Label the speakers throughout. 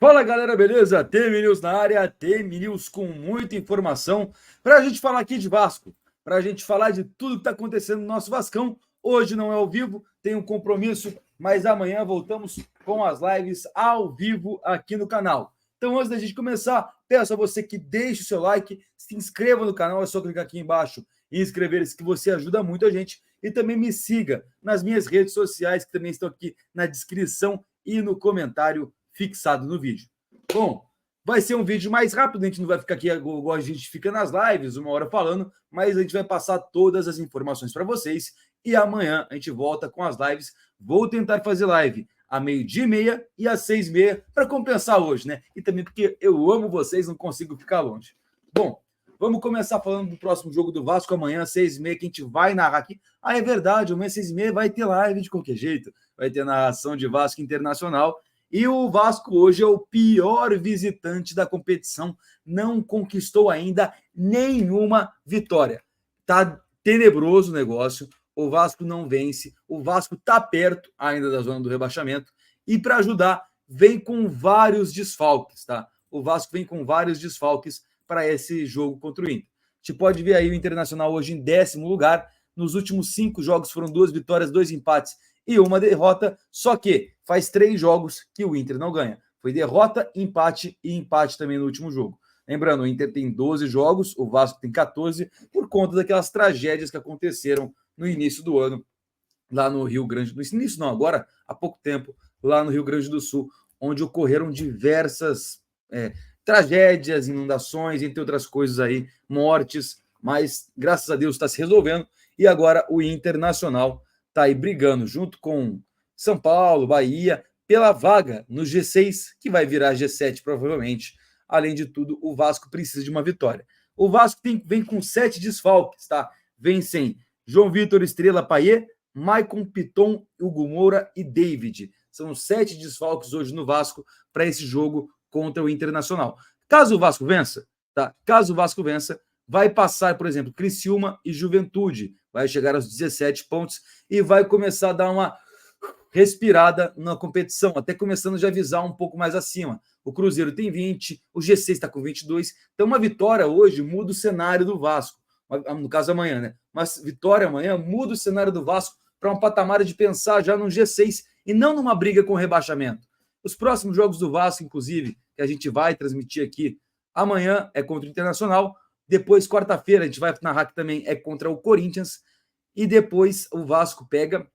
Speaker 1: Fala galera, beleza? TM News na área, TM News com muita informação para a gente falar aqui de Vasco, para a gente falar de tudo que está acontecendo no nosso Vascão. Hoje não é ao vivo, tem um compromisso, mas amanhã voltamos com as lives ao vivo aqui no canal. Então, antes da gente começar, peço a você que deixe o seu like, se inscreva no canal, é só clicar aqui embaixo e inscrever-se, que você ajuda muito a gente. E também me siga nas minhas redes sociais, que também estão aqui na descrição e no comentário fixado no vídeo. Bom, vai ser um vídeo mais rápido, a gente não vai ficar aqui igual a gente fica nas lives, uma hora falando, mas a gente vai passar todas as informações para vocês e amanhã a gente volta com as lives. Vou tentar fazer live a 12h30 e às 6h30 para compensar hoje, né? E também porque eu amo vocês, não consigo ficar longe. Bom, vamos começar falando do próximo jogo do Vasco amanhã, às 6h30, que a gente vai narrar aqui. Ah, é verdade, amanhã às 6h30 vai ter live de qualquer jeito. Vai ter narração de Vasco Internacional. E o Vasco hoje é o pior visitante da competição, não conquistou ainda nenhuma vitória. Tá tenebroso o negócio, o Vasco não vence, o Vasco tá perto ainda da zona do rebaixamento e para ajudar vem com vários desfalques, tá? O Vasco vem com vários desfalques para esse jogo contra o Inter. A gente pode ver aí o Internacional hoje em 10º lugar, nos últimos 5 jogos foram 2 vitórias, 2 empates e uma derrota, só que faz 3 jogos que o Inter não ganha. Foi derrota, empate e empate também no último jogo. Lembrando, o Inter tem 12 jogos, o Vasco tem 14, por conta daquelas tragédias que aconteceram no início do ano, lá no Rio Grande do Sul. No início não, agora há pouco tempo, lá no Rio Grande do Sul, onde ocorreram diversas tragédias, inundações, entre outras coisas aí, mortes, mas graças a Deus está se resolvendo. E agora o Internacional está aí brigando junto com São Paulo, Bahia, pela vaga no G6, que vai virar G7 provavelmente. Além de tudo, o Vasco precisa de uma vitória. O Vasco vem com 7 desfalques, tá? Vem sem João Vitor, Estrela, Payet, Maicon, Piton, Hugo Moura e David. São 7 desfalques hoje no Vasco para esse jogo contra o Internacional. Caso o Vasco vença, tá? Caso o Vasco vença, vai passar, por exemplo, Criciúma e Juventude. Vai chegar aos 17 pontos e vai começar a dar uma respirada na competição, até começando já a avisar um pouco mais acima. O Cruzeiro tem 20, o G6 está com 22. Então, uma vitória hoje muda o cenário do Vasco. No caso, amanhã, né? Mas vitória amanhã muda o cenário do Vasco para um patamar de pensar já no G6 e não numa briga com rebaixamento. Os próximos jogos do Vasco, inclusive, que a gente vai transmitir aqui amanhã, é contra o Internacional. Depois, quarta-feira, a gente vai narrar que também é contra o Corinthians. E depois o Vasco pega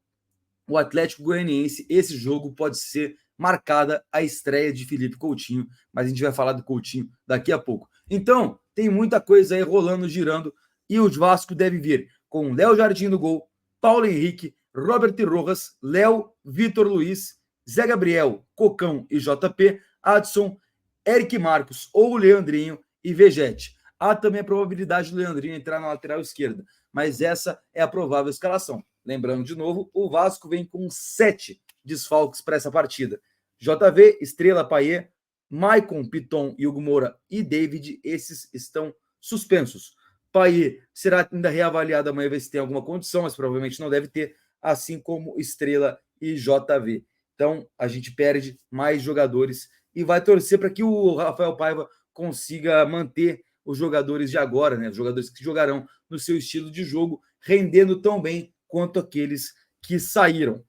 Speaker 1: o Atlético Goianiense. Esse jogo pode ser marcada a estreia de Felipe Coutinho, mas a gente vai falar do Coutinho daqui a pouco. Então, tem muita coisa aí rolando, girando, e o Vasco deve vir com Léo Jardim no gol, Paulo Henrique, Robert Rojas, Léo, Vitor Luiz, Zé Gabriel, Cocão e JP, Adson, Eric Marcos ou Leandrinho e Vegete. Há também a probabilidade do Leandrinho entrar na lateral esquerda, mas essa é a provável escalação. Lembrando de novo, o Vasco vem com 7 desfalques para essa partida. JV, Estrela, Payet, Maicon, Piton, Hugo Moura e David, esses estão suspensos. Payet será ainda reavaliado amanhã, ver se tem alguma condição, mas provavelmente não deve ter, assim como Estrela e JV. Então, a gente perde mais jogadores e vai torcer para que o Rafael Paiva consiga manter os jogadores de agora, né? Os jogadores que jogarão no seu estilo de jogo, rendendo tão bem quanto aqueles que saíram.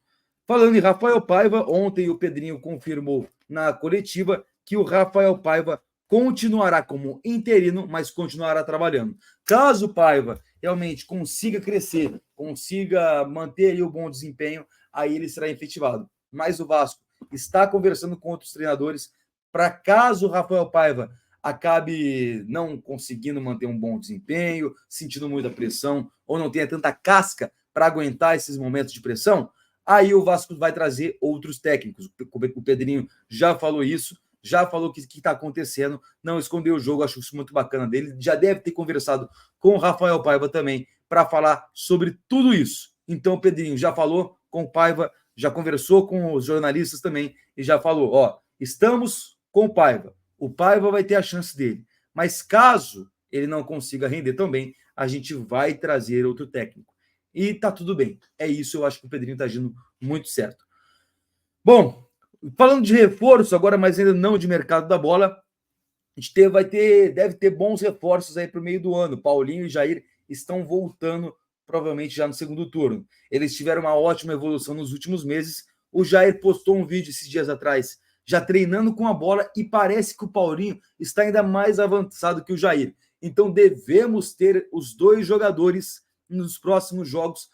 Speaker 1: Falando em Rafael Paiva, ontem o Pedrinho confirmou na coletiva que o Rafael Paiva continuará como interino, mas continuará trabalhando. Caso o Paiva realmente consiga crescer, consiga manter o bom desempenho, aí ele será efetivado. Mas o Vasco está conversando com outros treinadores para caso o Rafael Paiva acabe não conseguindo manter um bom desempenho, sentindo muita pressão, ou não tenha tanta casca para aguentar esses momentos de pressão, aí o Vasco vai trazer outros técnicos. O Pedrinho já falou isso, já falou o que está acontecendo, não escondeu o jogo, acho isso muito bacana dele. Já deve ter conversado com o Rafael Paiva também para falar sobre tudo isso. Então o Pedrinho já falou com o Paiva, já conversou com os jornalistas também e já falou, ó, estamos com o Paiva. O Paiva vai ter a chance dele. Mas caso ele não consiga render tão bem, a gente vai trazer outro técnico. E tá tudo bem. É isso, eu acho que o Pedrinho tá agindo muito certo. Bom, Falando de reforço agora, mas ainda não de mercado da bola, a gente deve ter bons reforços aí para o meio do ano. Paulinho e Jair estão voltando, provavelmente já no segundo turno. Eles tiveram uma ótima evolução nos últimos meses. O Jair postou um vídeo esses dias atrás, já treinando com a bola, e parece que o Paulinho está ainda mais avançado que o Jair. Então devemos ter os dois jogadores nos próximos jogos,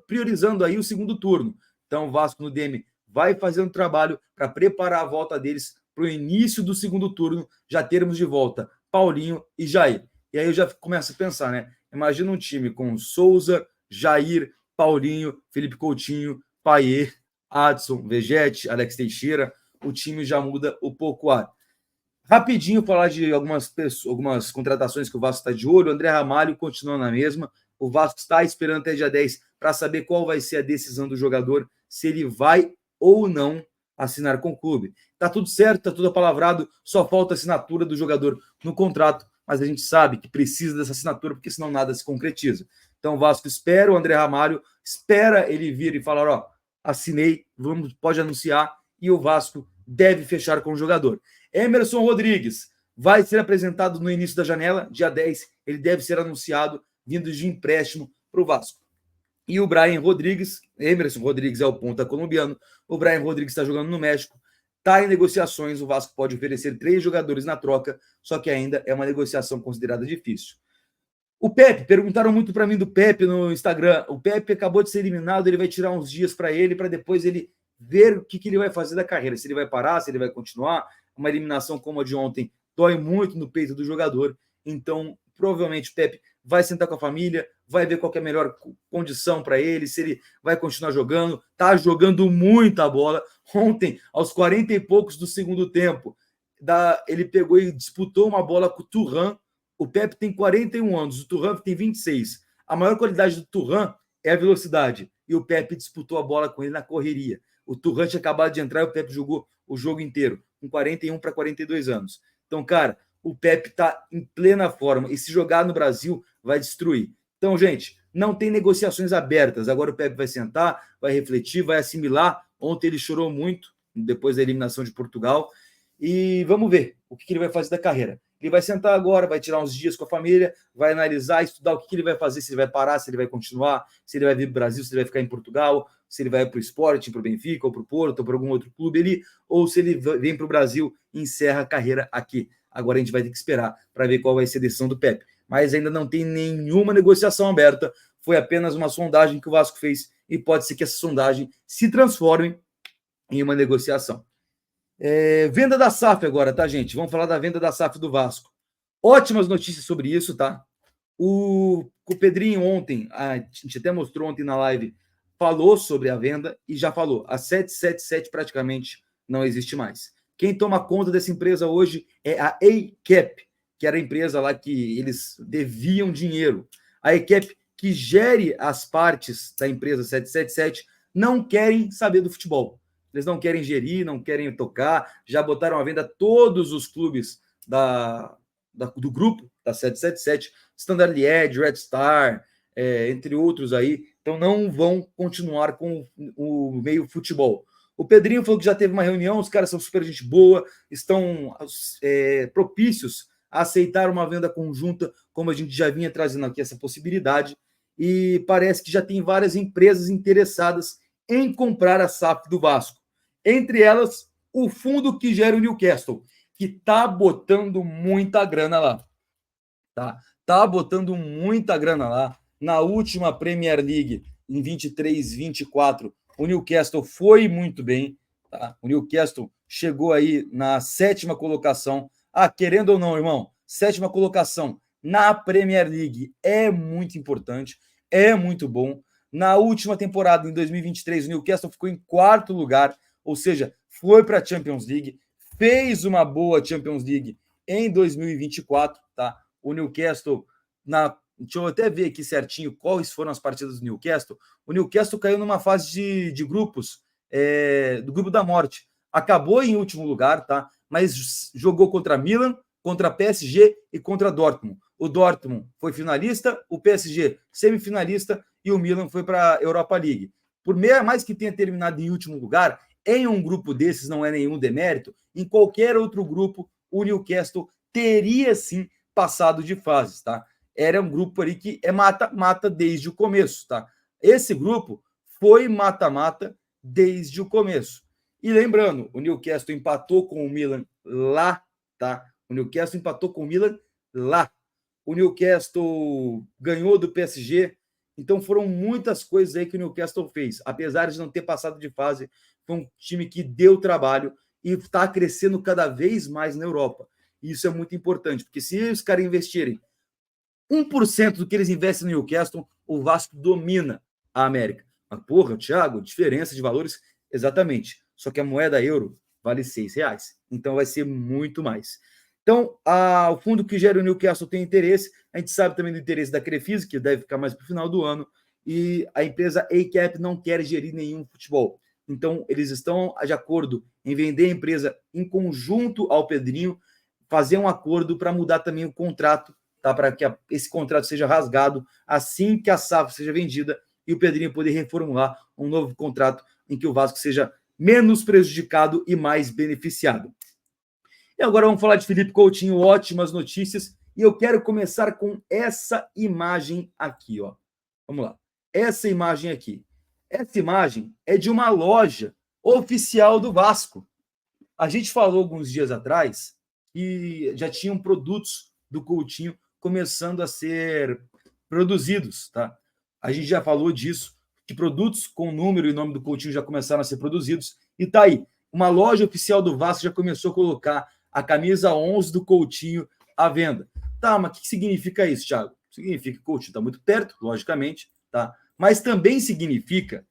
Speaker 1: priorizando aí o segundo turno. Então o Vasco no DM vai fazendo trabalho para preparar a volta deles para o início do segundo turno, já termos de volta Paulinho e Jair. E aí eu já começo a pensar, né? Imagina um time com Souza, Jair, Paulinho, Felipe Coutinho, Paier, Adson, Vegete, Alex Teixeira. O time já muda um pouco o ar. Rapidinho falar de algumas contratações que o Vasco está de olho. O André Ramalho continua na mesma. O Vasco está esperando até dia 10 para saber qual vai ser a decisão do jogador, se ele vai ou não assinar com o clube. Tá tudo certo, tá tudo apalavrado, só falta a assinatura do jogador no contrato, mas a gente sabe que precisa dessa assinatura, porque senão nada se concretiza. Então o Vasco espera o André Ramalho, espera ele vir e falar, ó, assinei, pode anunciar, e o Vasco deve fechar com o jogador. Emerson Rodrigues vai ser apresentado no início da janela, dia 10, ele deve ser anunciado, vindo de empréstimo para o Vasco. E o Brian Rodrigues, Emerson Rodrigues é o ponta colombiano, o Brian Rodrigues está jogando no México, está em negociações, o Vasco pode oferecer 3 jogadores na troca, só que ainda é uma negociação considerada difícil. O Pepe, perguntaram muito para mim do Pepe no Instagram, o Pepe acabou de ser eliminado, ele vai tirar uns dias para depois ele ver o que ele vai fazer da carreira, se ele vai parar, se ele vai continuar. Uma eliminação como a de ontem dói muito no peito do jogador, então provavelmente o Pepe vai sentar com a família, vai ver qual é a melhor condição para ele, se ele vai continuar jogando. Tá jogando muita bola. Ontem, aos 40 e poucos do segundo tempo, ele pegou e disputou uma bola com o Thuram. O Pepe tem 41 anos, o Thuram tem 26. A maior qualidade do Thuram é a velocidade, e o Pepe disputou a bola com ele na correria. O Thuram tinha acabado de entrar e o Pepe jogou o jogo inteiro, com 41 para 42 anos. Então, cara, o Pepe está em plena forma, e se jogar no Brasil, vai destruir. Então, gente, não tem negociações abertas. Agora o Pepe vai sentar, vai refletir, vai assimilar. Ontem ele chorou muito, depois da eliminação de Portugal. E vamos ver o que ele vai fazer da carreira. Ele vai sentar agora, vai tirar uns dias com a família, vai analisar, estudar o que ele vai fazer, se ele vai parar, se ele vai continuar, se ele vai vir para o Brasil, se ele vai ficar em Portugal, se ele vai para o Sporting, para o Benfica, ou para o Porto, ou para algum outro clube ali, ou se ele vem para o Brasil e encerra a carreira aqui. Agora a gente vai ter que esperar para ver qual vai ser a decisão do Pepe. Mas ainda não tem nenhuma negociação aberta, foi apenas uma sondagem que o Vasco fez, e pode ser que essa sondagem se transforme em uma negociação. Venda da SAF agora, tá, gente? Vamos falar da venda da SAF do Vasco. Ótimas notícias sobre isso, tá? O Pedrinho ontem, a gente até mostrou ontem na live, falou sobre a venda e já falou. A 777 praticamente não existe mais. Quem toma conta dessa empresa hoje é a ACAP, que era a empresa lá que eles deviam dinheiro. A ACAP, que gere as partes da empresa 777, não querem saber do futebol. Eles não querem gerir, não querem tocar, já botaram à venda todos os clubes do grupo da 777, Standard Liège, Red Star, entre outros aí, então não vão continuar com o meio futebol. O Pedrinho falou que já teve uma reunião, os caras são super gente boa, estão propícios a aceitar uma venda conjunta, como a gente já vinha trazendo aqui essa possibilidade, e parece que já tem várias empresas interessadas em comprar a SAF do Vasco. Entre elas, o fundo que gera o Newcastle, que está botando muita grana lá. Tá botando muita grana lá. Na última Premier League, em 23-24, o Newcastle foi muito bem. Tá? O Newcastle chegou aí na 7ª colocação. Querendo ou não, irmão, 7ª colocação na Premier League é muito importante, é muito bom. Na última temporada, em 2023, o Newcastle ficou em 4º lugar, ou seja, foi para a Champions League, fez uma boa Champions League em 2024, tá? O Newcastle, deixa eu até ver aqui certinho quais foram as partidas do Newcastle. O Newcastle caiu numa fase de grupos, do grupo da morte. Acabou em último lugar, tá? Mas jogou contra Milan, contra PSG e contra Dortmund. O Dortmund foi finalista, o PSG semifinalista e o Milan foi para a Europa League. Por mais que tenha terminado em último lugar, em um grupo desses, não é nenhum demérito, em qualquer outro grupo, o Newcastle teria sim passado de fases, tá? Era um grupo ali que é mata-mata desde o começo, tá? Esse grupo foi mata-mata desde o começo. E lembrando, o Newcastle empatou com o Milan lá, tá? O Newcastle empatou com o Milan lá. O Newcastle ganhou do PSG. Então foram muitas coisas aí que o Newcastle fez. Apesar de não ter passado de fase, foi um time que deu trabalho e está crescendo cada vez mais na Europa. E isso é muito importante, porque se os caras investirem 1% do que eles investem no Newcastle, o Vasco domina a América. Mas, porra, Thiago, diferença de valores, exatamente. Só que a moeda euro vale R$6. Então vai ser muito mais. Então, o fundo que gera o Newcastle tem interesse. A gente sabe também do interesse da Crefisa, que deve ficar mais para o final do ano. E a empresa ACAP não quer gerir nenhum futebol. Então, eles estão de acordo em vender a empresa em conjunto ao Pedrinho, fazer um acordo para mudar também o contrato, tá? Para que esse contrato seja rasgado assim que a SAF seja vendida e o Pedrinho poder reformular um novo contrato em que o Vasco seja menos prejudicado e mais beneficiado. E agora vamos falar de Felipe Coutinho, ótimas notícias. E eu quero começar com essa imagem aqui, ó. Vamos lá. Essa imagem aqui. Essa imagem é de uma loja oficial do Vasco. A gente falou alguns dias atrás que já tinham produtos do Coutinho começando a ser produzidos, tá? A gente já falou disso, que produtos com número e nome do Coutinho já começaram a ser produzidos. E tá aí, uma loja oficial do Vasco já começou a colocar a camisa 11 do Coutinho à venda. Tá, mas o que significa isso, Thiago? Significa que o Coutinho está muito perto, logicamente, tá? Mas também significa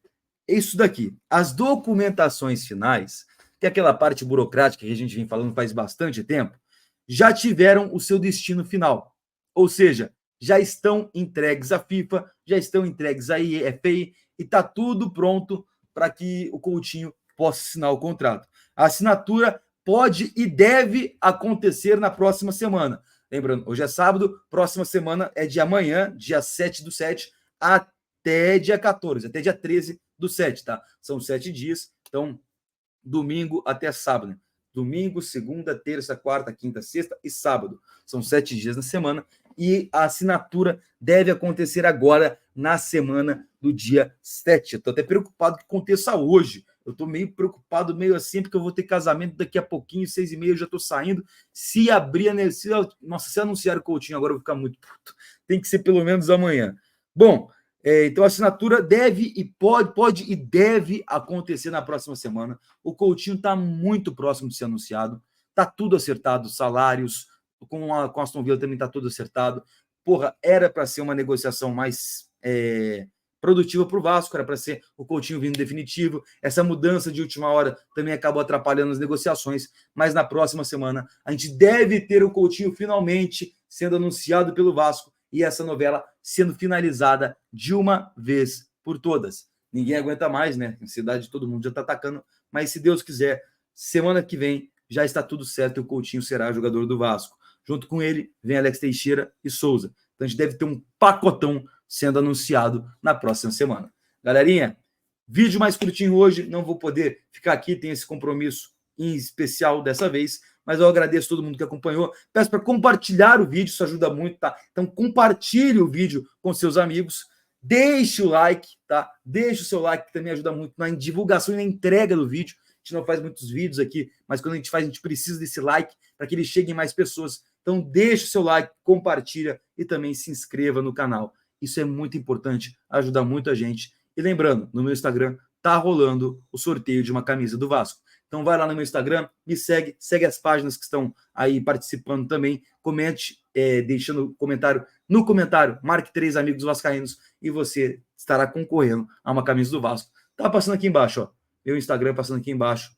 Speaker 1: isso daqui. As documentações finais, que é aquela parte burocrática que a gente vem falando faz bastante tempo, já tiveram o seu destino final. Ou seja, já estão entregues à FIFA, já estão entregues à FA e está tudo pronto para que o Coutinho possa assinar o contrato. A assinatura pode e deve acontecer na próxima semana. Lembrando, hoje é sábado, próxima semana é de amanhã, dia 7/7, até dia 14, até dia 13/7, tá? São 7 dias, então domingo até sábado. Né? Domingo, segunda, terça, quarta, quinta, sexta e sábado. São 7 dias na semana e a assinatura deve acontecer agora na semana do dia 7. Eu estou até preocupado que aconteça hoje. Eu estou meio preocupado, meio assim, porque eu vou ter casamento daqui a pouquinho, 6h30, eu já estou saindo. Se abrir a... se anunciar o Coutinho agora, eu vou ficar muito puto. Tem que ser pelo menos amanhã. Bom, então a assinatura deve e pode e deve acontecer na próxima semana. O Coutinho está muito próximo de ser anunciado. Está tudo acertado, salários, com a Aston Villa também está tudo acertado. Porra, era para ser uma negociação mais produtiva para o Vasco, era para ser o Coutinho vindo definitivo. Essa mudança de última hora também acabou atrapalhando as negociações, mas na próxima semana a gente deve ter o Coutinho finalmente sendo anunciado pelo Vasco e essa novela sendo finalizada de uma vez por todas. Ninguém aguenta mais, né? A ansiedade de todo mundo já está atacando, mas se Deus quiser, semana que vem já está tudo certo e o Coutinho será jogador do Vasco. Junto com ele, vem Alex Teixeira e Souza. Então a gente deve ter um pacotão sendo anunciado na próxima semana. Galerinha, vídeo mais curtinho hoje, não vou poder ficar aqui, tem esse compromisso em especial dessa vez, mas eu agradeço todo mundo que acompanhou. Peço para compartilhar o vídeo, isso ajuda muito, tá? Então compartilhe o vídeo com seus amigos, deixe o like, tá? Deixe o seu like, que também ajuda muito na divulgação e na entrega do vídeo. A gente não faz muitos vídeos aqui, mas quando a gente faz, a gente precisa desse like para que ele chegue em mais pessoas. Então deixe o seu like, compartilha e também se inscreva no canal. Isso é muito importante, ajuda muito a gente. E lembrando, no meu Instagram tá rolando o sorteio de uma camisa do Vasco. Então vai lá no meu Instagram, me segue as páginas que estão aí participando também. Comente, deixando comentário. No comentário, marque 3 amigos vascaínos e você estará concorrendo a uma camisa do Vasco. Tá passando aqui embaixo, ó. Meu Instagram passando aqui embaixo,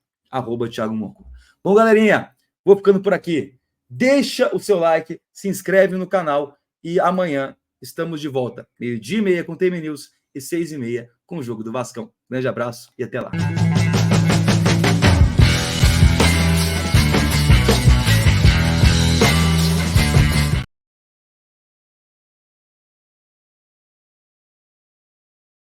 Speaker 1: @Thiago Monco. Bom, galerinha, vou ficando por aqui. Deixa o seu like, se inscreve no canal e amanhã estamos de volta. 12h30 com TM News e 6h30 com o Jogo do Vascão. Grande abraço e até lá.